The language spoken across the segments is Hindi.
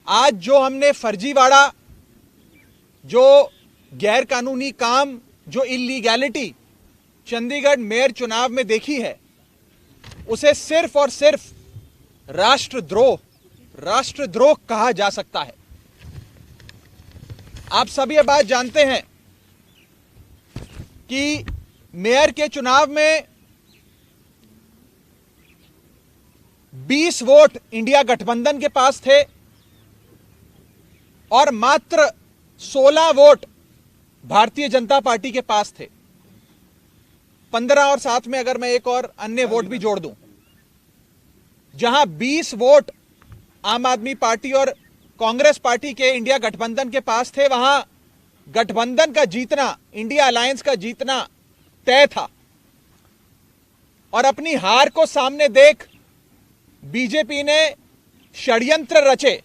आज जो हमने फर्जीवाड़ा, जो गैर कानूनी काम, जो इलीगैलिटी चंडीगढ़ मेयर चुनाव में देखी है, उसे सिर्फ और सिर्फ राष्ट्रद्रोह कहा जा सकता है। आप सब ये बात जानते हैं कि मेयर के चुनाव में 20 वोट इंडिया गठबंधन के पास थे और मात्र 16 वोट भारतीय जनता पार्टी के पास थे। 15 और साथ में अगर मैं एक और अन्य वोट भी जोड़ दूं, जहां 20 वोट आम आदमी पार्टी और कांग्रेस पार्टी के इंडिया गठबंधन के पास थे, वहां गठबंधन का जीतना, इंडिया अलायंस का जीतना तय था। और अपनी हार को सामने देख बीजेपी ने षड्यंत्र रचे।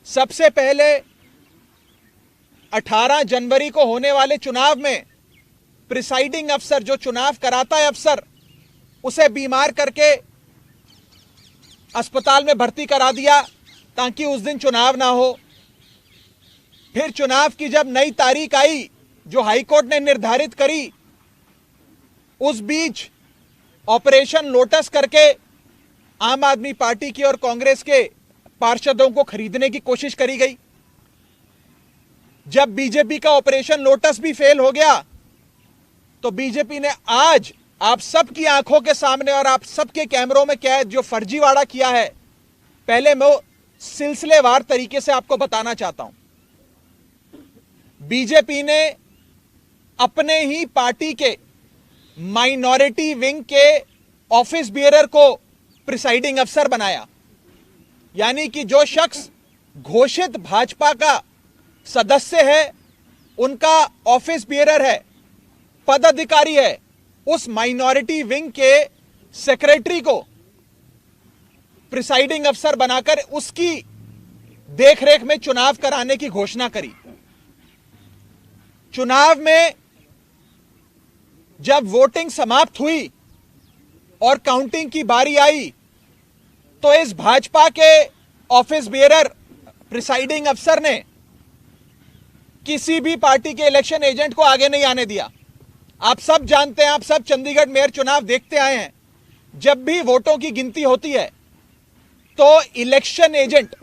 सबसे पहले 18 जनवरी को होने वाले चुनाव में प्रिसाइडिंग अफसर, जो चुनाव कराता है अफसर, उसे बीमार करके अस्पताल में भर्ती करा दिया ताकि उस दिन चुनाव ना हो। फिर चुनाव की जब नई तारीख आई जो हाईकोर्ट ने निर्धारित करी, उस बीच ऑपरेशन लोटस करके आम आदमी पार्टी की और कांग्रेस के पार्षदों को खरीदने की कोशिश करी गई। जब बीजेपी का ऑपरेशन लोटस भी फेल हो गया तो बीजेपी ने आज आप सबकी आंखों के सामने और आप सबके कैमरों में कैद जो फर्जीवाड़ा किया है, पहले मैं सिलसिलेवार तरीके से आपको बताना चाहता हूं। बीजेपी ने अपने ही पार्टी के माइनॉरिटी विंग के ऑफिस बियरर को प्रिसाइडिंग अफसर बनाया। यानी कि जो शख्स घोषित भाजपा का सदस्य है, उनका ऑफिस बियरर है, पदाधिकारी है, उस माइनॉरिटी विंग के सेक्रेटरी को प्रिसाइडिंग अफसर बनाकर उसकी देखरेख में चुनाव कराने की घोषणा करी। चुनाव में जब वोटिंग समाप्त हुई और काउंटिंग की बारी आई तो इस भाजपा के ऑफिस बियरर प्रिसाइडिंग अफसर ने किसी भी पार्टी के इलेक्शन एजेंट को आगे नहीं आने दिया। आप सब जानते हैं, आप सब चंडीगढ़ मेयर चुनाव देखते आए हैं, जब भी वोटों की गिनती होती है तो इलेक्शन एजेंट,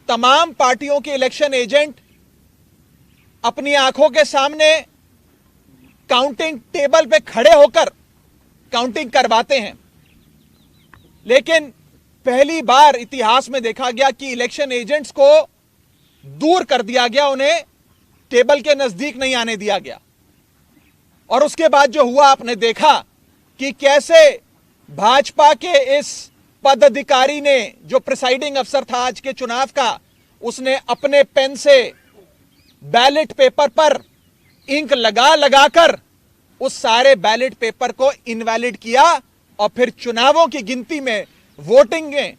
तमाम पार्टियों के इलेक्शन एजेंट अपनी आंखों के सामने काउंटिंग टेबल पे खड़े होकर काउंटिंग करवाते हैं। लेकिन पहली बार इतिहास में देखा गया कि इलेक्शन एजेंट्स को दूर कर दिया गया, उन्हें टेबल के नजदीक नहीं आने दिया गया। और उसके बाद जो हुआ, आपने देखा कि कैसे भाजपा के इस पदाधिकारी ने, जो प्रिसाइडिंग अफसर था आज के चुनाव का, उसने अपने पेन से बैलेट पेपर पर इंक लगाकर उस सारे बैलेट पेपर को इनवैलिड किया और फिर चुनावों की गिनती में, वोटिंग में,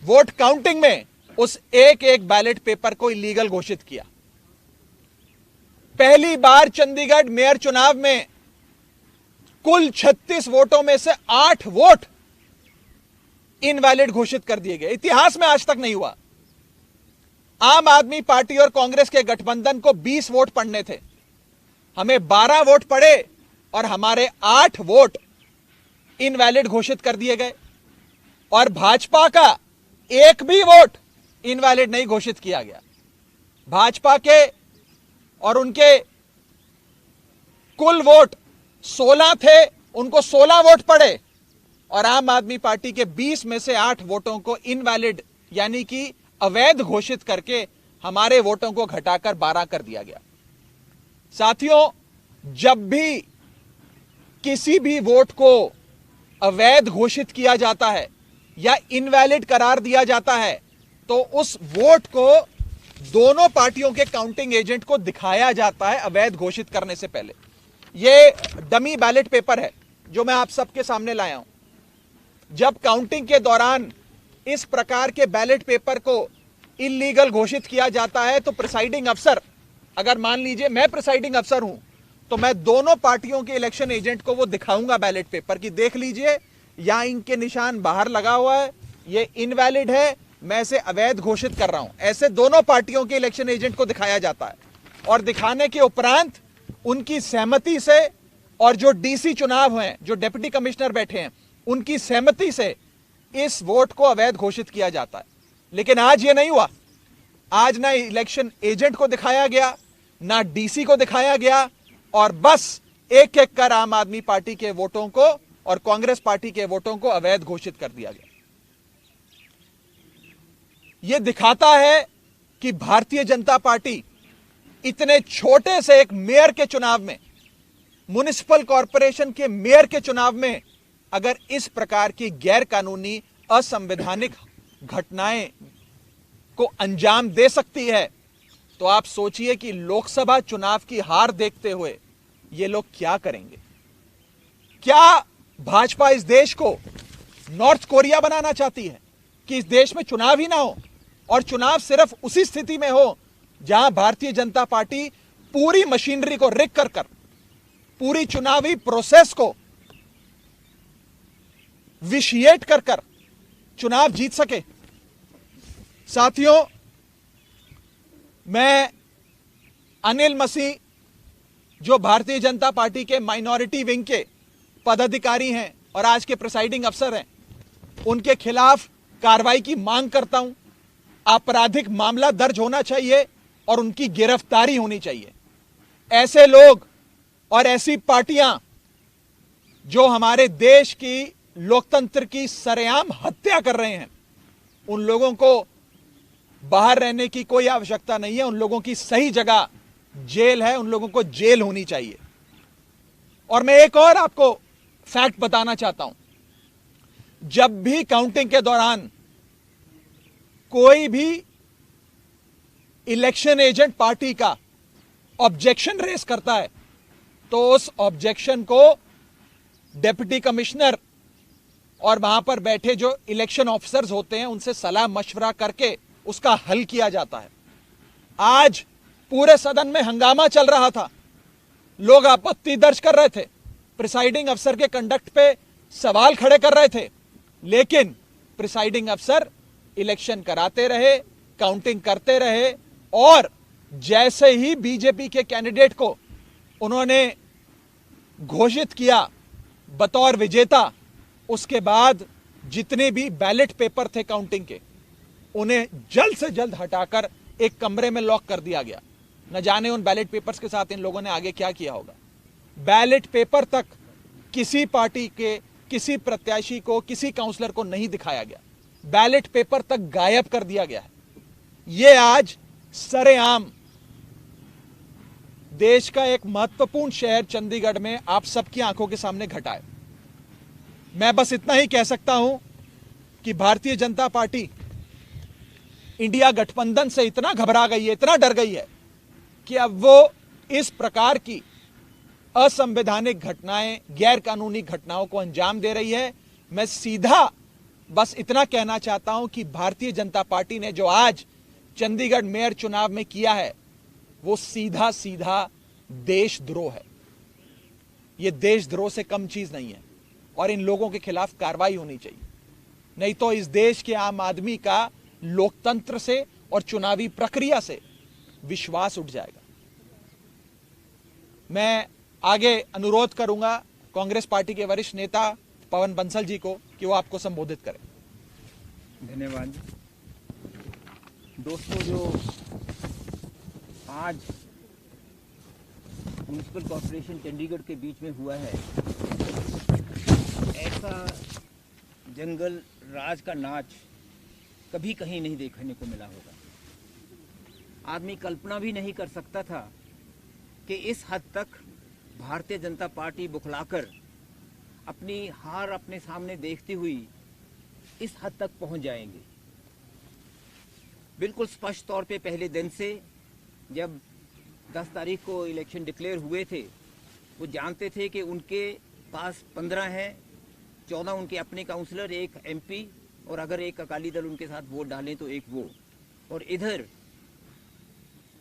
वोट काउंटिंग में उस एक एक बैलेट पेपर को इलीगल घोषित किया। पहली बार चंडीगढ़ मेयर चुनाव में कुल 36 वोटों में से 8 वोट इनवैलिड घोषित कर दिए गए। इतिहास में आज तक नहीं हुआ। आम आदमी पार्टी और कांग्रेस के गठबंधन को 20 वोट पड़ने थे, हमें 12 वोट पड़े और हमारे 8 वोट इनवैलिड घोषित कर दिए गए। और भाजपा का एक भी वोट इनवैलिड नहीं घोषित किया गया। भाजपा के और उनके कुल वोट 16 थे, उनको 16 वोट पड़े और आम आदमी पार्टी के 20 में से 8 वोटों को इनवैलिड यानी कि अवैध घोषित करके हमारे वोटों को घटाकर 12 कर दिया गया। साथियों, जब भी किसी भी वोट को अवैध घोषित किया जाता है या इनवैलिड करार दिया जाता है तो उस वोट को दोनों पार्टियों के काउंटिंग एजेंट को दिखाया जाता है अवैध घोषित करने से पहले। यह डमी बैलेट पेपर है जो मैं आप सबके सामने लाया हूं। जब काउंटिंग के दौरान इस प्रकार के बैलेट पेपर को इलीगल घोषित किया जाता है तो प्रिसाइडिंग अफसर, अगर मान लीजिए मैं प्रिसाइडिंग अफसर हूं, तो मैं दोनों पार्टियों के इलेक्शन एजेंट को वो दिखाऊंगा बैलेट पेपर की, देख लीजिए यहां इनके निशान बाहर लगा हुआ है, ये इनवैलिड है, मैं इसे अवैध घोषित कर रहा हूं। ऐसे दोनों पार्टियों के इलेक्शन एजेंट को दिखाया जाता है और दिखाने के उपरांत उनकी सहमति से और जो डीसी चुनाव हैं, जो डिप्टी कमिश्नर बैठे हैं, उनकी सहमति से इस वोट को अवैध घोषित किया जाता है। लेकिन आज यह नहीं हुआ। आज ना इलेक्शन एजेंट को दिखाया गया, ना डीसी को दिखाया गया, और बस एक एक कर आम आदमी पार्टी के वोटों को और कांग्रेस पार्टी के वोटों को अवैध घोषित कर दिया गया। यह दिखाता है कि भारतीय जनता पार्टी इतने छोटे से एक मेयर के चुनाव में, म्युनिसिपल कॉरपोरेशन के मेयर के चुनाव में, अगर इस प्रकार की गैर कानूनी असंवैधानिक घटनाएं को अंजाम दे सकती है, तो आप सोचिए कि लोकसभा चुनाव की हार देखते हुए ये लोग क्या करेंगे। क्या भाजपा इस देश को नॉर्थ कोरिया बनाना चाहती है कि इस देश में चुनाव ही ना हो, और चुनाव सिर्फ उसी स्थिति में हो जहां भारतीय जनता पार्टी पूरी मशीनरी को रिग कर पूरी चुनावी प्रोसेस को विशिएट कर चुनाव जीत सके। साथियों, मैं अनिल मसीह, जो भारतीय जनता पार्टी के माइनॉरिटी विंग के पदाधिकारी हैं और आज के प्रिसाइडिंग अफसर हैं, उनके खिलाफ कार्रवाई की मांग करता हूं। आपराधिक मामला दर्ज होना चाहिए और उनकी गिरफ्तारी होनी चाहिए। ऐसे लोग और ऐसी पार्टियां जो हमारे देश की लोकतंत्र की सरेआम हत्या कर रहे हैं, उन लोगों को बाहर रहने की कोई आवश्यकता नहीं है। उन लोगों की सही जगह जेल है, उन लोगों को जेल होनी चाहिए। और मैं एक और आपको फैक्ट बताना चाहता हूं। जब भी काउंटिंग के दौरान कोई भी इलेक्शन एजेंट पार्टी का ऑब्जेक्शन रेस करता है, तो उस ऑब्जेक्शन को डिप्टी कमिश्नर और वहां पर बैठे जो इलेक्शन ऑफिसर्स होते हैं, उनसे सलाह मशवरा करके उसका हल किया जाता है। आज पूरे सदन में हंगामा चल रहा था, लोग आपत्ति दर्ज कर रहे थे, प्रिसाइडिंग अफसर के कंडक्ट पे सवाल खड़े कर रहे थे, लेकिन प्रिसाइडिंग अफसर इलेक्शन कराते रहे, काउंटिंग करते रहे, और जैसे ही बीजेपी के कैंडिडेट को उन्होंने घोषित किया बतौर विजेता, उसके बाद जितने भी बैलेट पेपर थे काउंटिंग के, उन्हें जल्द से जल्द हटाकर एक कमरे में लॉक कर दिया गया। न जाने उन बैलेट पेपर्स के साथ इन लोगों ने आगे क्या किया होगा। बैलेट पेपर तक किसी पार्टी के किसी प्रत्याशी को, किसी काउंसलर को नहीं दिखाया गया। बैलेट पेपर तक गायब कर दिया गया है। यह आज सरेआम देश का एक महत्वपूर्ण शहर चंडीगढ़ में आप सबकी आंखों के सामने घटा है। मैं बस इतना ही कह सकता हूं कि भारतीय जनता पार्टी इंडिया गठबंधन से इतना घबरा गई है, इतना डर गई है कि अब वो इस प्रकार की असंवैधानिक घटनाएं, गैर कानूनी घटनाओं को अंजाम दे रही है। मैं सीधा बस इतना कहना चाहता हूं कि भारतीय जनता पार्टी ने जो आज चंडीगढ़ मेयर चुनाव में किया है, वो सीधा सीधा देशद्रोह है। यह देशद्रोह से कम चीज नहीं है, और इन लोगों के खिलाफ कार्रवाई होनी चाहिए। नहीं तो इस देश के आम आदमी का लोकतंत्र से और चुनावी प्रक्रिया से विश्वास उठ जाएगा। मैं आगे अनुरोध करूंगा कांग्रेस पार्टी के वरिष्ठ नेता पवन बंसल जी को कि वो आपको संबोधित करें। धन्यवाद दोस्तों। जो आज म्युनिसिपल कॉर्पोरेशन चंडीगढ़ के बीच में हुआ है, ऐसा जंगल राज का नाच कभी कहीं नहीं देखने को मिला होगा। आदमी कल्पना भी नहीं कर सकता था कि इस हद तक भारतीय जनता पार्टी बुखलाकर अपनी हार अपने सामने देखती हुई इस हद तक पहुंच जाएंगे। बिल्कुल स्पष्ट तौर पे पहले दिन से जब 10 तारीख को इलेक्शन डिक्लेयर हुए थे, वो जानते थे कि उनके पास 15 हैं, 14 उनके अपने काउंसलर, एक एमपी, और अगर एक अकाली दल उनके साथ वोट डालें तो एक वो, और इधर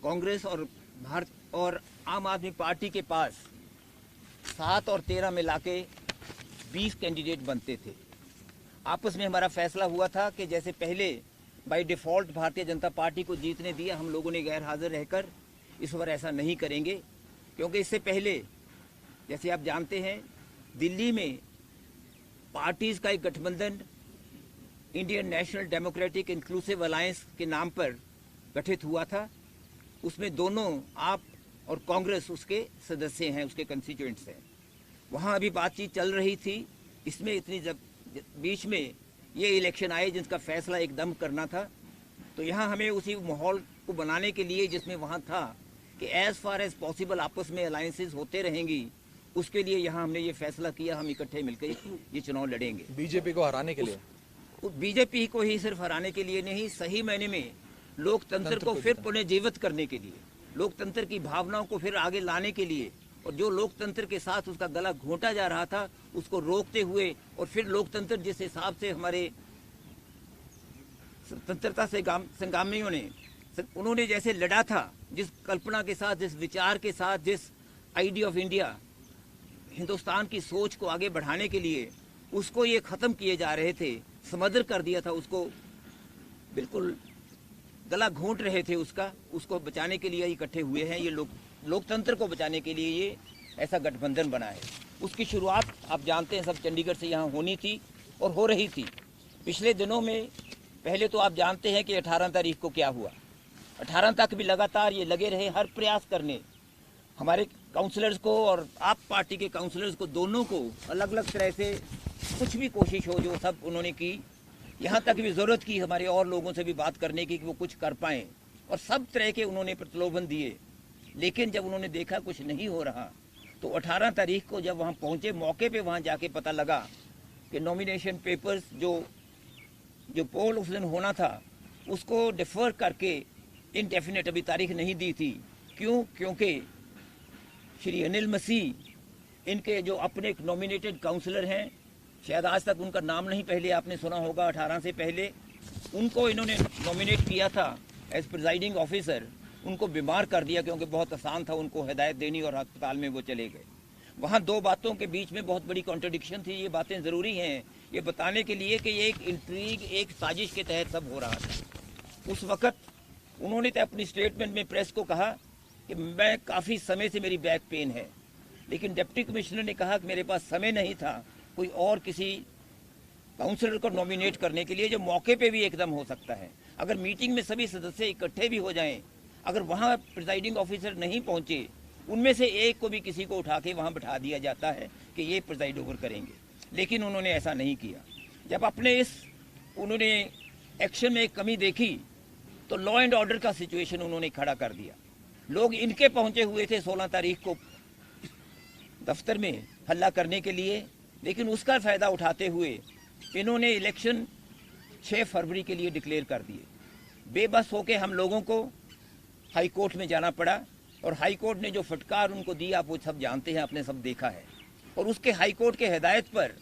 कांग्रेस और आम आदमी पार्टी के पास 7 और 13 मिला के 20 कैंडिडेट बनते थे। आपस में हमारा फैसला हुआ था कि जैसे पहले by default Bharatiya Janata party को जीतने दिया। हम लोगों ने गैर हाजिर रहकर इस बार ऐसा नहीं करेंगे, क्योंकि इससे पहले जैसे आप जानते हैं दिल्ली में पार्टीज़ का एक गठबंधन Indian national democratic inclusive alliance के नाम पर गठित हुआ था। उसमें दोनों आप और कांग्रेस उसके सदस्य हैं, उसके कंस्टिट्यूएंट्स हैं। वहाँ अभी बातचीत चल रही थी। इसमें इतनी जब बीच में ये इलेक्शन आए जिसका फैसला एकदम करना था, तो यहाँ हमें उसी माहौल को बनाने के लिए जिसमें वहाँ था कि एज़ फार एज पॉसिबल आपस में अलायंसेस होते रहेंगी, उसके लिए यहाँ हमने ये फैसला किया हम इकट्ठे मिलकर ये चुनाव लड़ेंगे। बीजेपी को हराने के लिए, बीजेपी को ही सिर्फ हराने के लिए नहीं, सही मायने में लोकतंत्र को फिर पुनर्जीवित करने के लिए, लोकतंत्र की भावनाओं को फिर आगे लाने के लिए, और जो लोकतंत्र के साथ उसका गला घोंटा जा रहा था उसको रोकते हुए, और फिर लोकतंत्र जिस हिसाब से हमारे स्वतंत्रता से संग्रामियों ने उन्होंने जैसे लड़ा था, जिस कल्पना के साथ, जिस विचार के साथ, जिस आइडिया ऑफ इंडिया, हिंदुस्तान की सोच को आगे बढ़ाने के लिए उसको ये ख़त्म किए जा रहे थे, समदर कर दिया था, उसको बिल्कुल गला घोंट रहे थे उसको बचाने के लिए इकट्ठे हुए हैं। ये लोकतंत्र को बचाने के लिए ये ऐसा गठबंधन बना है। उसकी शुरुआत आप जानते हैं सब चंडीगढ़ से यहाँ होनी थी और हो रही थी। पिछले दिनों में पहले तो आप जानते हैं कि 18 तारीख को क्या हुआ। 18 तक भी लगातार ये लगे रहे हर प्रयास करने, हमारे काउंसलर्स को और आप पार्टी के काउंसलर्स को, दोनों को अलग अलग तरह से कुछ भी कोशिश हो जो सब उन्होंने की। यहाँ तक भी ज़रूरत की हमारे और लोगों से भी बात करने की कि वो कुछ कर पाएँ, और सब तरह के उन्होंने प्रलोभन दिए। लेकिन जब उन्होंने देखा कुछ नहीं हो रहा, तो 18 तारीख को जब वहाँ पहुँचे, मौके पे वहाँ जाके पता लगा कि नॉमिनेशन पेपर्स जो पोल उस दिन होना था उसको डिफ़र करके इनडेफिनेट अभी तारीख नहीं दी थी। क्यों? क्योंकि श्री अनिल मसीह इनके जो अपने नॉमिनेटेड काउंसलर हैं, शायद आज तक उनका नाम नहीं पहले आपने सुना होगा, 18 से पहले उनको इन्होंने नॉमिनेट किया था एज प्रिजाइडिंग ऑफिसर। उनको बीमार कर दिया क्योंकि बहुत आसान था उनको हिदायत देनी, और अस्पताल में वो चले गए। वहाँ दो बातों के बीच में बहुत बड़ी कॉन्ट्रडिक्शन थी। ये बातें ज़रूरी हैं ये बताने के लिए कि ये एक इंट्रीग, एक साजिश के तहत सब हो रहा था। उस वक़्त उन्होंने तो अपनी स्टेटमेंट में प्रेस को कहा कि मैं काफ़ी समय से मेरी बैक पेन है, लेकिन डिप्टी कमिश्नर ने कहा कि मेरे पास समय नहीं था कोई और किसी काउंसलर को नॉमिनेट करने के लिए जो मौके पे भी एकदम हो सकता है। अगर मीटिंग में सभी सदस्य इकट्ठे भी हो जाएं, अगर वहाँ प्रिजाइडिंग ऑफिसर नहीं पहुँचे, उनमें से एक को भी किसी को उठा के वहाँ बैठा दिया जाता है कि ये प्रिजाइड ओवर करेंगे। लेकिन उन्होंने ऐसा नहीं किया। जब अपने उन्होंने एक्शन में एक कमी देखी तो लॉ एंड ऑर्डर का सिचुएशन उन्होंने खड़ा कर दिया। लोग इनके पहुँचे हुए थे 16 तारीख को दफ्तर में हल्ला करने के लिए, लेकिन उसका फ़ायदा उठाते हुए इन्होंने इलेक्शन 6 फरवरी के लिए डिक्लेयर कर दिए। बेबस होके हम लोगों को हाई कोर्ट में जाना पड़ा, और हाई कोर्ट ने जो फटकार उनको दी आप वो सब जानते हैं, आपने सब देखा है। और उसके हाई कोर्ट के हिदायत पर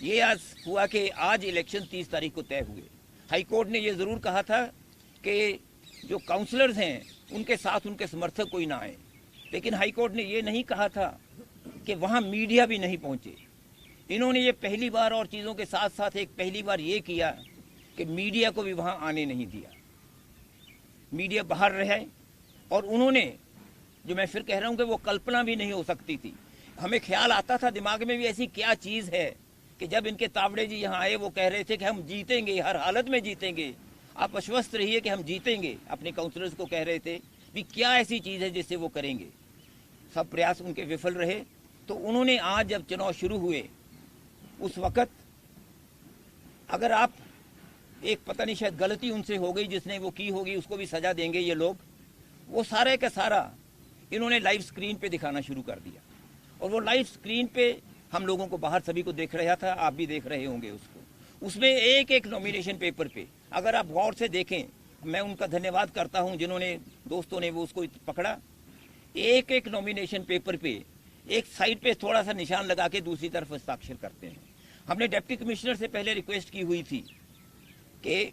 ये आज हुआ कि आज इलेक्शन 30 तारीख को तय हुए। हाई कोर्ट ने ये ज़रूर कहा था कि जो काउंसलर्स हैं उनके साथ उनके समर्थक कोई ना आए, लेकिन हाई कोर्ट ने ये नहीं कहा था कि वहाँ मीडिया भी नहीं पहुँचे। इन्होंने ये पहली बार, और चीज़ों के साथ साथ एक पहली बार ये किया कि मीडिया को भी वहाँ आने नहीं दिया, मीडिया बाहर रहे। और उन्होंने, जो मैं फिर कह रहा हूँ कि वो कल्पना भी नहीं हो सकती थी। हमें ख्याल आता था दिमाग में भी ऐसी क्या चीज़ है कि जब इनके तावड़े जी यहाँ आए वो कह रहे थे कि हम जीतेंगे, हर हालत में जीतेंगे, आप आश्वस्त रहिए कि हम जीतेंगे। अपने काउंसलर्स को कह रहे थे भी क्या ऐसी चीज़ है जिससे वो करेंगे। सब प्रयास उनके विफल रहे। तो उन्होंने आज जब चुनाव शुरू हुए उस वक़्त, अगर आप एक पता नहीं शायद गलती उनसे हो गई, जिसने वो की होगी उसको भी सज़ा देंगे ये लोग, वो सारे का सारा इन्होंने लाइव स्क्रीन पे दिखाना शुरू कर दिया। और वो लाइव स्क्रीन पे हम लोगों को बाहर सभी को देख रहा था, आप भी देख रहे होंगे उसको। उसमें एक एक नॉमिनेशन पेपर पे अगर आप गौर से देखें, मैं उनका धन्यवाद करता हूं जिन्होंने, दोस्तों ने वो उसको पकड़ा। एक एक नॉमिनेशन पेपर पे एक साइड पे थोड़ा सा निशान लगा के दूसरी तरफ हस्ताक्षर करते हैं। हमने डिप्टी कमिश्नर से पहले रिक्वेस्ट की हुई थी कि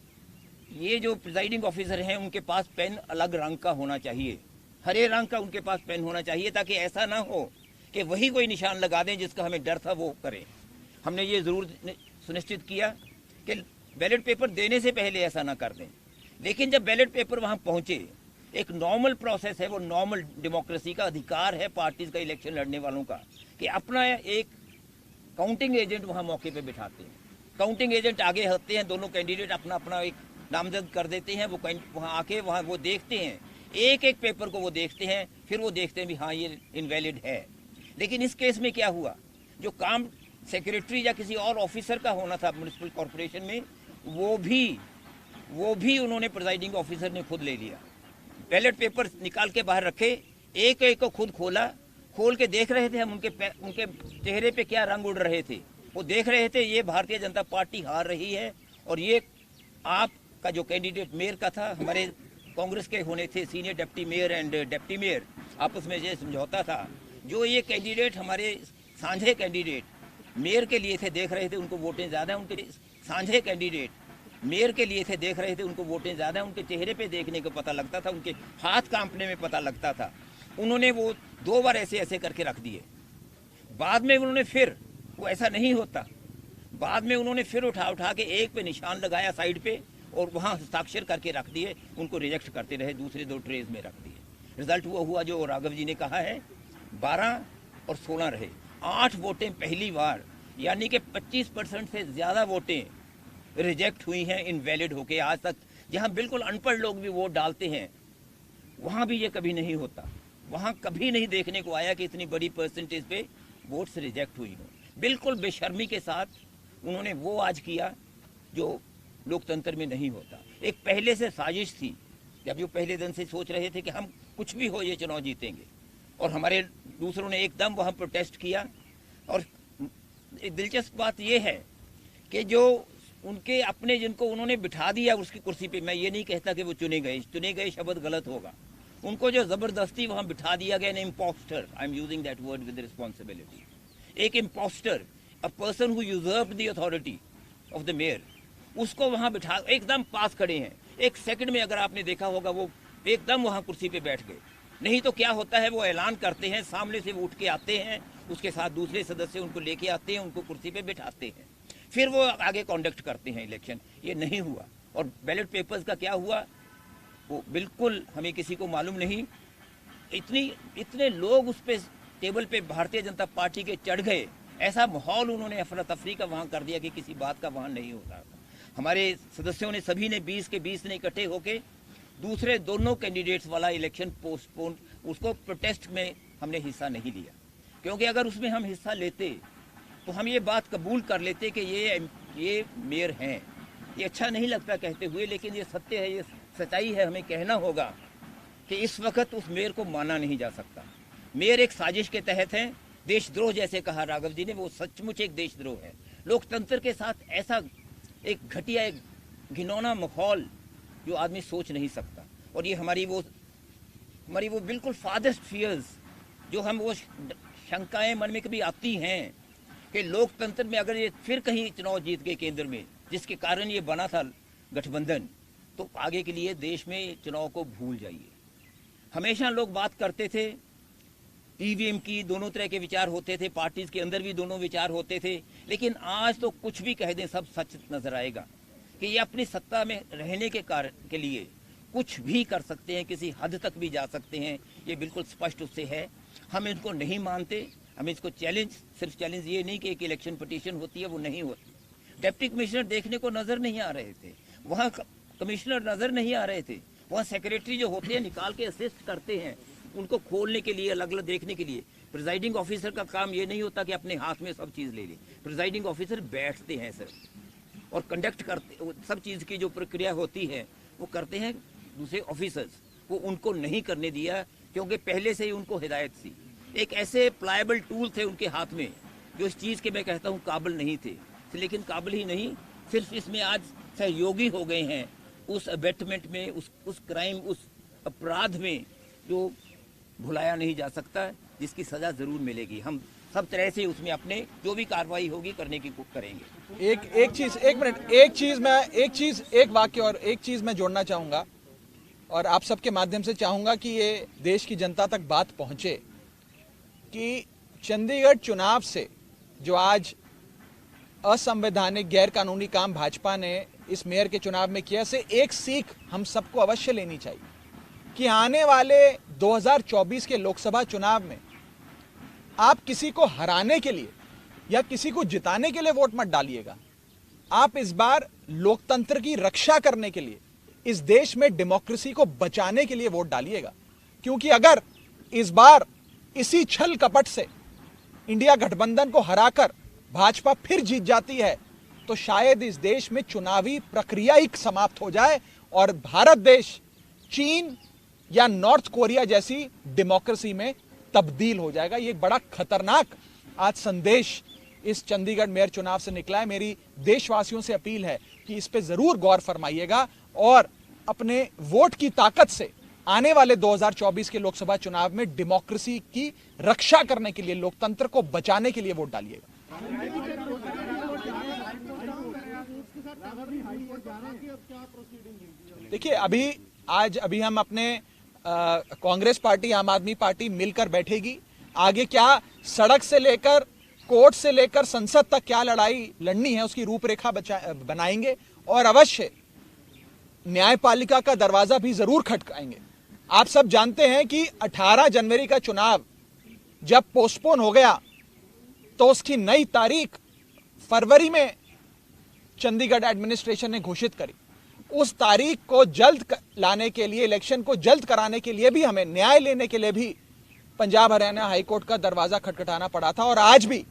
ये जो प्रिजाइडिंग ऑफिसर हैं उनके पास पेन अलग रंग का होना चाहिए, हरे रंग का उनके पास पेन होना चाहिए, ताकि ऐसा ना हो कि वही कोई निशान लगा दें जिसका हमें डर था वो करें। हमने ये ज़रूर सुनिश्चित किया कि बैलेट पेपर देने से पहले ऐसा ना कर दें। लेकिन जब बैलेट पेपर वहां पहुंचे, एक नॉर्मल प्रोसेस है, वो नॉर्मल डेमोक्रेसी का अधिकार है पार्टीज का, इलेक्शन लड़ने वालों का, कि अपना एक काउंटिंग एजेंट वहां मौके पे बिठाते हैं। काउंटिंग एजेंट आगे होते हैं, दोनों कैंडिडेट अपना अपना एक नामजद कर देते हैं, वो वहां आके वहां वो देखते हैं, एक एक पेपर को वो देखते हैं, फिर वो देखते हैं भी हाँ ये इनवैलिड है। लेकिन इस केस में क्या हुआ, जो काम सेक्रेटरी या किसी और ऑफिसर का होना था म्युनिसिपल कॉरपोरेशन में, वो भी उन्होंने प्रिजाइडिंग ऑफिसर ने खुद ले लिया। बैलेट पेपर निकाल के बाहर रखे, एक एक को खुद खोल के देख रहे थे हम, उनके चेहरे पे क्या रंग उड़ रहे थे, वो देख रहे थे ये भारतीय जनता पार्टी हार रही है, और ये आपका जो कैंडिडेट मेयर का था, हमारे कांग्रेस के होने थे senior deputy mayor and deputy mayor, आपस में ये समझौता था। जो ये कैंडिडेट हमारे साझे कैंडिडेट मेयर के लिए थे, देख रहे थे उनको वोटें ज़्यादा, उनके साझे कैंडिडेट मेयर के लिए थे, देख रहे थे उनको वोटें ज़्यादा, उनके चेहरे पे देखने को पता लगता था, उनके हाथ कांपने में पता लगता था। उन्होंने वो 2 बार ऐसे ऐसे करके रख दिए। बाद में उन्होंने फिर, वो ऐसा नहीं होता, बाद में उन्होंने फिर उठा के एक पे निशान लगाया साइड पे, और वहाँ हस्ताक्षर करके रख दिए, उनको रिजेक्ट करते रहे, दूसरे 2 ट्रेज में रख दिए। रिजल्ट वो हुआ जो राघव जी ने कहा है, 12 और 16 रहे, 8 वोटें पहली बार, यानी कि 25% से ज़्यादा वोटें रिजेक्ट हुई हैं इनवैलिड होके। आज तक जहां बिल्कुल अनपढ़ लोग भी वोट डालते हैं, वहां भी ये कभी नहीं होता, वहां कभी नहीं देखने को आया कि इतनी बड़ी परसेंटेज पे वोट्स रिजेक्ट हुई हो। बिल्कुल बेशर्मी के साथ उन्होंने वो आज किया जो लोकतंत्र में नहीं होता। एक पहले से साजिश थी, जब जो पहले दिन से सोच रहे थे कि हम कुछ भी हो ये चुनाव जीतेंगे, और हमारे दूसरों ने एकदम वहां प्रोटेस्ट किया। और एक दिलचस्प बात यह है कि जो उनके अपने जिनको उन्होंने बिठा दिया उसकी कुर्सी पे, मैं ये नहीं कहता कि वो चुने गए शब्द गलत होगा, उनको जो जबरदस्ती वहां बिठा दिया गया, imposter, I am using that word with responsibility, एक imposter, a person who usurped the authority of the mayor, उसको वहां बिठा, एकदम पास खड़े हैं, एक सेकंड में अगर आपने देखा होगा वो एकदम वहां कुर्सी पे बैठ गए। नहीं तो क्या होता है, वो ऐलान करते हैं, सामने से वो उठ के आते हैं, उसके साथ दूसरे सदस्य उनको लेके आते हैं, उनको कुर्सी पे बिठाते हैं, फिर वो आगे कॉन्डक्ट करते हैं इलेक्शन। ये नहीं हुआ। और बैलेट पेपर्स का क्या हुआ वो बिल्कुल हमें किसी को मालूम नहीं। इतने लोग उस पे टेबल पे भारतीय जनता पार्टी के चढ़ गए, ऐसा माहौल उन्होंने अफरा तफरी का वहाँ कर दिया कि किसी बात का वहाँ नहीं होता। हमारे सदस्यों ने सभी ने 20 के 20 ने इकट्ठे होके दूसरे दोनों कैंडिडेट्स वाला इलेक्शन पोस्टपोन, उसको प्रोटेस्ट में हमने हिस्सा नहीं लिया, क्योंकि अगर उसमें हम हिस्सा लेते तो हम ये बात कबूल कर लेते कि ये मेयर हैं। ये अच्छा नहीं लगता कहते हुए, लेकिन ये सत्य है, ये सच्चाई है, हमें कहना होगा कि इस वक्त उस मेयर को माना नहीं जा सकता। मेयर एक साजिश के तहत है, देशद्रोह जैसे कहा राघव जी ने, वो सचमुच एक देशद्रोह है। लोकतंत्र के साथ ऐसा एक घटिया, एक घिनौना माहौल जो आदमी सोच नहीं सकता। और ये हमारी वो बिल्कुल फादर्स्ट फियर्स, जो हम वो शंकाएं मन में कभी आती हैं कि लोकतंत्र में अगर ये फिर कहीं चुनाव जीत गए केंद्र में, जिसके कारण ये बना था गठबंधन, तो आगे के लिए देश में चुनाव को भूल जाइए। हमेशा लोग बात करते थे ईवीएम की, दोनों तरह के विचार होते थे, पार्टीज के अंदर भी दोनों विचार होते थे, लेकिन आज तो कुछ भी कह दें सब सच नजर आएगा कि ये अपनी सत्ता में रहने के कारण के लिए कुछ भी कर सकते हैं, किसी हद तक भी जा सकते हैं, ये बिल्कुल स्पष्ट उससे है। हम इनको नहीं मानते, हम इसको सिर्फ चैलेंज ये नहीं कि एक इलेक्शन पिटीशन होती है, वो नहीं होती। डिप्टी कमिश्नर देखने को नजर नहीं आ रहे थे, वहाँ कमिश्नर नजर नहीं आ रहे थे, वहाँ सेक्रेटरी जो होते हैं निकाल के असिस्ट करते हैं उनको खोलने के लिए, अलग अलग देखने के लिए। प्रिजाइडिंग ऑफिसर का काम ये नहीं होता कि अपने हाथ में सब चीज़ ले ले, प्रिजाइडिंग ऑफिसर बैठते हैं सिर्फ और कंडक्ट करते, सब चीज़ की जो प्रक्रिया होती है वो करते हैं दूसरे ऑफिसर्स, वो उनको नहीं करने दिया क्योंकि पहले से ही उनको हिदायत थी। एक ऐसे प्लायबल टूल थे उनके हाथ में जो इस चीज़ के मैं कहता हूँ काबिल नहीं थे, लेकिन काबिल ही नहीं, सिर्फ इसमें आज सहयोगी हो गए हैं उस अबेटमेंट में, उस क्राइम, उस अपराध में जो भुलाया नहीं जा सकता, जिसकी सजा जरूर मिलेगी। हम सब तरह से उसमें अपने जो भी कार्रवाई होगी करने की करेंगे। एक वाक्य और एक चीज मैं जोड़ना चाहूंगा और आप सबके माध्यम से चाहूंगा कि ये देश की जनता तक बात पहुंचे कि चंडीगढ़ चुनाव से जो आज असंवैधानिक गैर कानूनी काम भाजपा ने इस मेयर के चुनाव में किया, से एक सीख हम सबको अवश्य लेनी चाहिए कि आने वाले 2024 के लोकसभा चुनाव में आप किसी को हराने के लिए या किसी को जिताने के लिए वोट मत डालिएगा। आप इस बार लोकतंत्र की रक्षा करने के लिए, इस देश में डेमोक्रेसी को बचाने के लिए वोट डालिएगा। क्योंकि अगर इस बार इसी छल कपट से इंडिया गठबंधन को हराकर भाजपा फिर जीत जाती है तो शायद इस देश में चुनावी प्रक्रिया ही समाप्त हो जाए और भारत देश चीन या नॉर्थ कोरिया जैसी डेमोक्रेसी में तब्दील हो जाएगा। ये एक बड़ा खतरनाक आज संदेश इस चंडीगढ़ मेयर चुनाव से निकला है। मेरी देशवासियों से अपील है कि इस पे जरूर गौर फरमाइएगा और अपने वोट की ताकत से आने वाले 2024 के लोकसभा चुनाव में डेमोक्रेसी की रक्षा करने के लिए, लोकतंत्र को बचाने के लिए वोट डालिएगा। देखिए, अभी हम अपने कांग्रेस पार्टी, आम आदमी पार्टी मिलकर बैठेगी। आगे क्या सड़क से लेकर, कोर्ट से लेकर संसद तक क्या लड़ाई लड़नी है उसकी रूपरेखा बनाएंगे और अवश्य न्यायपालिका का दरवाजा भी जरूर खटकाएंगे। आप सब जानते हैं कि 18 जनवरी का चुनाव जब पोस्टपोन हो गया तो उसकी नई तारीख फरवरी में चंडीगढ़ एडमिनिस्ट्रेशन ने घोषित करी। उस तारीख को जल्द लाने के लिए, इलेक्शन को जल्द कराने के लिए भी, हमें न्याय लेने के लिए भी पंजाब हरियाणा हाईकोर्ट का दरवाजा खटखटाना पड़ा था। और आज भी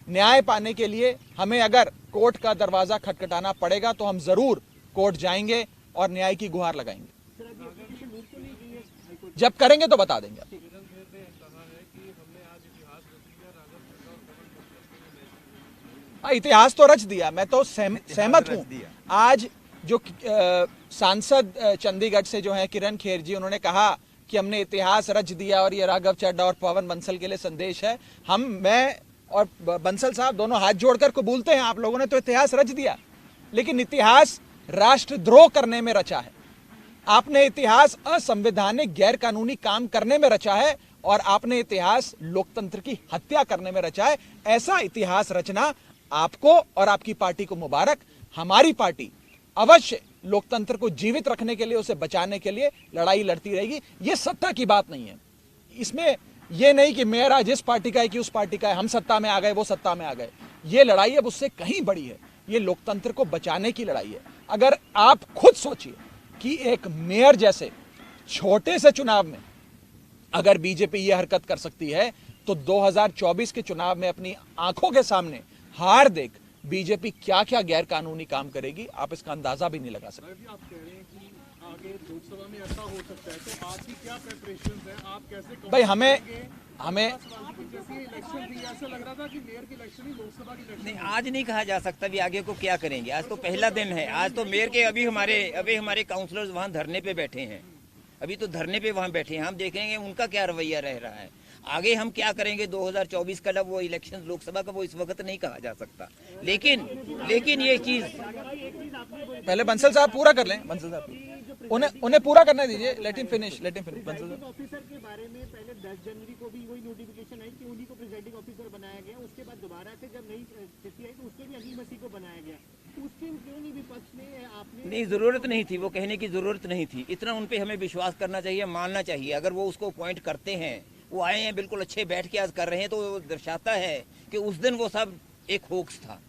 न्याय पाने के लिए हमें अगर कोर्ट का दरवाजा खटखटाना पड़ेगा तो हम जरूर कोर्ट जाएंगे और न्याय की गुहार लगाएंगे। जब करेंगे तो बता देंगे। इतिहास तो रच दिया, मैं तो सहमत हूं। आज जो सांसद चंडीगढ़ से जो है किरण खेर जी, उन्होंने कहा कि हमने इतिहास रच दिया और ये राघव चड्ढा और पवन बंसल के लिए संदेश है। मैं और बंसल साहब दोनों हाथ जोड़कर कबूलते हैं, आप लोगों ने तो इतिहास रच दिया, लेकिन इतिहास राष्ट्रद्रोह करने में रचा है। आपने इतिहास असंवैधानिक गैर कानूनी काम करने में रचा है और आपने इतिहास लोकतंत्र की हत्या करने में रचा है। ऐसा इतिहास रचना आपको और आपकी पार्टी को मुबारक। हमारी पार्टी अवश्य लोकतंत्र को जीवित रखने के लिए, उसे बचाने के लिए लड़ाई लड़ती रहेगी। यह सत्ता की बात नहीं है, इसमें यह नहीं कि मेयर आज इस पार्टी का है कि उस पार्टी का है, हम सत्ता में आ गए, वो सत्ता में आ गए। यह लड़ाई अब उससे कहीं बड़ी है, यह लोकतंत्र को बचाने की लड़ाई है। अगर आप खुद सोचिए कि एक मेयर जैसे छोटे से चुनाव में अगर बीजेपी यह हरकत कर सकती है तो 2024 के चुनाव में अपनी आंखों के सामने हार देख बीजेपी क्या क्या गैर कानूनी काम करेगी, आप इसका अंदाजा भी नहीं लगा सकते। आप कह रहे हैं कि आगे लोकसभा में ऐसा हो सकता है, तो आपकी क्या प्रिपरेशंस है? आप कैसे भाई हमें जैसे इलेक्शन भी ऐसा लग रहा था कि मेयर की इलेक्शन ही लोकसभा की इलेक्शन नहीं, आज नहीं कहा जा सकता भी आगे को क्या करेंगे। आज तो पहला दिन है। आज तो मेयर के अभी हमारे काउंसलर्स वहाँ धरने पे बैठे हैं, अभी तो धरने पे वहाँ बैठे हैं। हम देखेंगे उनका क्या रवैया रह रहा है। आगे हम क्या करेंगे 2024 का, वो इलेक्शन लोकसभा का, वो इस वक्त नहीं कहा जा सकता। लेकिन ये चीज पहले बंसल साहब पूरा कर लें। बंसल साहब उन्हें पूरा करने दीजिए। Let him finish. बंसल साहब ऑफिसर के बारे में पहले 10 जनवरी को भी वही नोटिफिकेशन आई कि उन्हीं को प्रिजाइडिंग ऑफिसर बनाया गया। उसके बाद दोबारा से जब नई स्थिति आई तो उसके भी अली मसीह को बनाया गया। उसके क्यों नहीं विपक्ष ने आपने? नहीं, जरूरत नहीं थी, वो कहने की जरूरत नहीं थी। इतना उन पे हमें विश्वास करना चाहिए, मानना चाहिए। अगर वो उसको अपॉइंट करते हैं, वो आए हैं बिल्कुल अच्छे बैठ के आज कर रहे हैं, तो वो दर्शाता है कि उस दिन वो सब एक होक्स था,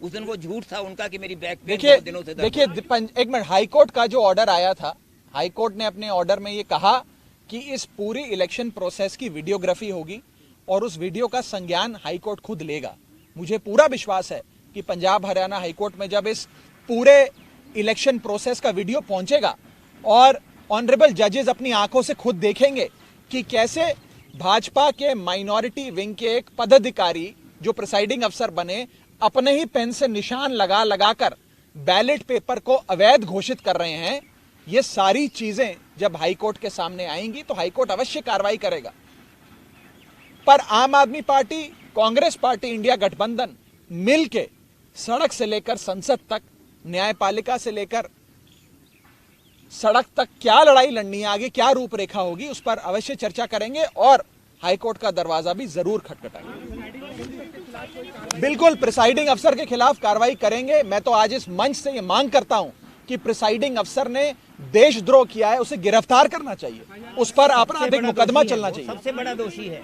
उस दिन वो झूठ था उनका कि मेरी बैक पेन बहुत दिनों से। देखिए एक मिनट, हाईकोर्ट का जो ऑर्डर आया था, हाईकोर्ट ने अपने ऑर्डर में ये कहा कि इस पूरी इलेक्शन प्रोसेस की वीडियोग्राफी होगी और उस वीडियो का संज्ञान हाईकोर्ट खुद लेगा। मुझे पूरा विश्वास है कि पंजाब हरियाणा हाईकोर्ट में जब इस पूरे इलेक्शन प्रोसेस का वीडियो पहुंचेगा और ऑनरेबल जजेस अपनी आंखों से खुद देखेंगे कि कैसे भाजपा के माइनॉरिटी विंग के एक पदाधिकारी जो प्रिसाइडिंग अफसर बने, अपने ही पेन से निशान लगा लगाकर बैलेट पेपर को अवैध घोषित कर रहे हैं। ये सारी चीजें जब हाईकोर्ट के सामने आएंगी तो हाईकोर्ट अवश्य कार्रवाई करेगा। पर आम आदमी पार्टी, कांग्रेस पार्टी, इंडिया गठबंधन मिलके सड़क से लेकर संसद तक, न्यायपालिका से लेकर सड़क तक क्या लड़ाई लड़नी है, आगे क्या रूपरेखा होगी, उस पर अवश्य चर्चा करेंगे और हाईकोर्ट का दरवाजा भी जरूर खटखटाएंगे। बिल्कुल प्रिसाइडिंग अफसर के खिलाफ कार्रवाई करेंगे। मैं तो आज इस मंच से ये मांग करता हूं कि प्रिसाइडिंग अफसर ने देशद्रोह किया है, उसे गिरफ्तार करना चाहिए, उस पर आपराधिक मुकदमा चलना चाहिए। सबसे बड़ा दोषी है।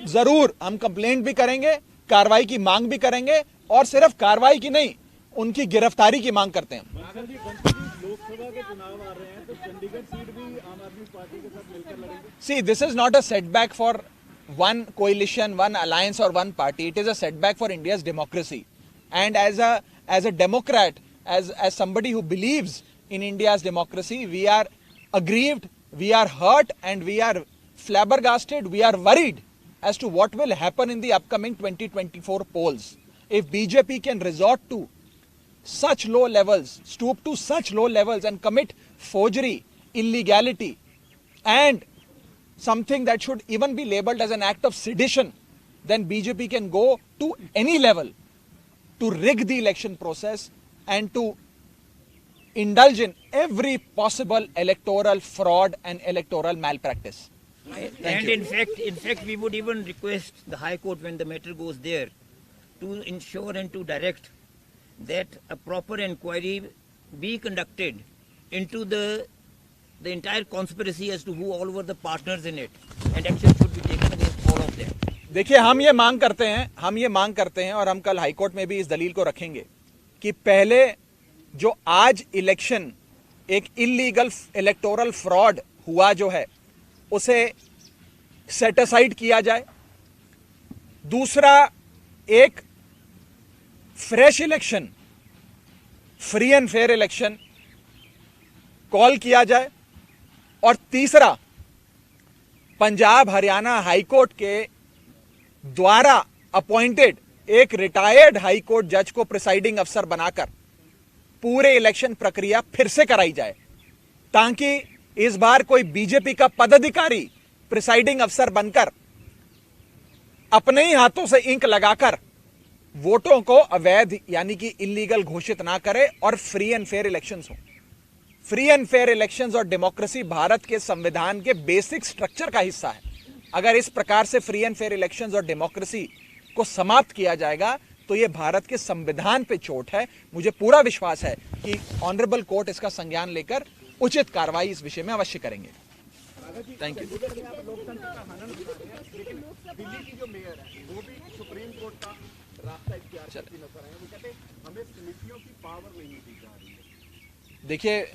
जरूर हम कंप्लेंट भी करेंगे, कार्रवाई की मांग भी करेंगे, और सिर्फ कार्रवाई की नहीं, उनकी गिरफ्तारी की मांग करते हैं। लोकसभा के चुनाव आ रहे हैं तो चंडीगढ़ सीट भी आम आदमी पार्टी के साथ मिलकर लड़ेंगे। See, this is not a setback for one coalition, one alliance or one party. It is a setback for India's democracy. And as a Democrat, as somebody who believes in India's democracy, we are aggrieved, we are hurt, and we are flabbergasted, we are worried as to what will happen in the upcoming 2024 polls. If BJP can resort to such low levels, stoop to such low levels and commit forgery, illegality, and something that should even be labeled as an act of sedition, then BJP can go to any level to rig the election process and to indulge in every possible electoral fraud and electoral malpractice. And in fact, we would even request the High Court, when the matter goes there, to ensure and to direct that a proper inquiry be conducted into the entire conspiracy as to who all were the partners in it, and action should be taken against all of them. देखिए, हम ये मांग करते हैं और हम कल हाईकोर्ट में भी इस दलील को रखेंगे कि पहले जो आज इलेक्शन एक इलीगल इलेक्टोरल फ्रॉड हुआ जो है, उसे सेट असाइड किया जाए। दूसरा, एक fresh election, free and fair election call किया जाए। और तीसरा, पंजाब हरियाणा हाईकोर्ट के द्वारा अपॉइंटेड एक रिटायर्ड हाईकोर्ट जज को प्रिसाइडिंग अफसर बनाकर पूरे इलेक्शन प्रक्रिया फिर से कराई जाए, ताकि इस बार कोई बीजेपी का पदाधिकारी प्रिसाइडिंग अफसर बनकर अपने ही हाथों से इंक लगाकर वोटों को अवैध यानी कि इलीगल घोषित ना करे और फ्री एंड फेयर इलेक्शंस हो। फ्री एंड फेयर इलेक्शंस और डेमोक्रेसी भारत के संविधान के बेसिक स्ट्रक्चर का हिस्सा है। अगर इस प्रकार से फ्री एंड फेयर इलेक्शंस और डेमोक्रेसी को समाप्त किया जाएगा तो यह भारत के संविधान पे चोट है। मुझे पूरा विश्वास है कि ऑनरेबल कोर्ट इसका संज्ञान लेकर उचित कार्रवाई इस विषय में अवश्य करेंगे। Thank you. दिल्ली की जो मेयर है वो भी सुप्रीम कोर्ट का रास्ता इख्तियार करती नजर आए। वो कहते हैं हमें समितियों की पावर नहीं दी जा रही है। देखिए,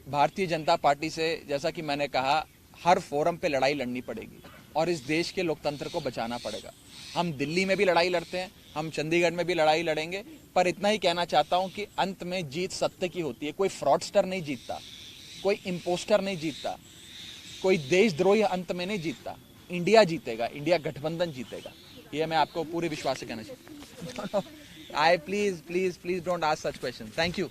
भारतीय जनता पार्टी से, जैसा कि मैंने कहा, हर फोरम पे लड़ाई लड़नी पड़ेगी और इस देश के लोकतंत्र को बचाना पड़ेगा। हम दिल्ली में भी लड़ाई लड़ते हैं, हम चंडीगढ़ में भी लड़ाई लड़ेंगे, पर इतना ही कहना चाहता हूं कि अंत में जीत सत्य की होती है। कोई फ्रॉडस्टर नहीं जीतता, कोई इम्पोस्टर नहीं जीतता, कोई देशद्रोही अंत में नहीं जीतता। इंडिया जीतेगा, इंडिया गठबंधन जीतेगा। ये मैं आपको पूरे विश्वास से कहना चाहता हूँ। I please don't ask such question. Thank you.